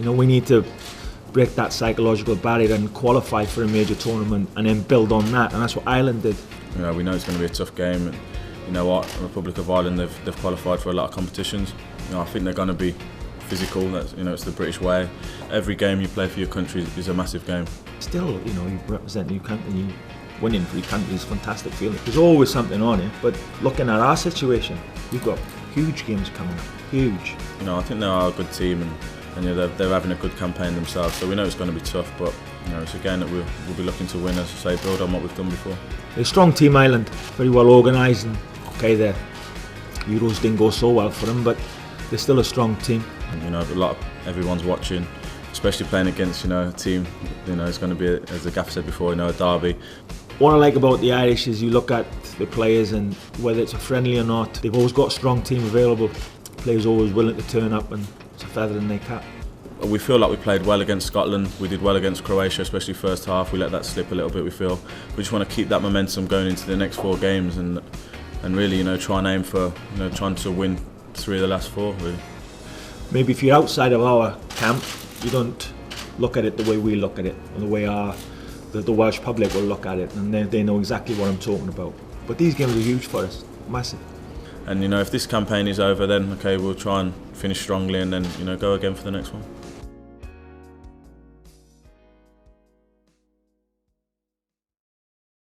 You know, we need to break that psychological barrier and qualify for a major tournament and then build on that, and that's what Ireland did. You know, we know it's going to be a tough game, and you know what, the Republic of Ireland, they've qualified for a lot of competitions. You know, I think they're going to be physical. That's, you know, it's the British way. Every game you play for your country is a massive game. Still, you know, you represent your country, you winning for your country is a fantastic feeling. There's always something on it, but looking at our situation, we've got huge games coming up, huge. You know, I think they are a good team, and you know, they're having a good campaign themselves, so we know it's going to be tough, but you know, it's a game that we'll be looking to win, as I say, build on what we've done before. They're a strong team, Ireland, very well organised, and okay, the Euros didn't go so well for them, but they're still a strong team. And, you know, everyone's watching, especially playing against, you know, a team, you know, it's going to be, as the gaffer said before, you know, a derby. What I like about the Irish is you look at the players, and whether it's a friendly or not, they've always got a strong team available. Players always willing to turn up, and it's a feather in their cap. We feel like we played well against Scotland. We did well against Croatia, especially first half. We let that slip a little bit, we feel. We just want to keep that momentum going into the next 4 games and really, you know, try and aim for, you know, trying to win 3 of the last 4, really. Maybe if you're outside of our camp, you don't look at it the way we look at it, or the way the Welsh public will look at it, and they know exactly what I'm talking about. But these games are huge for us, massive. And you know, if this campaign is over, then okay, we'll try and finish strongly, and then, you know, go again for the next one.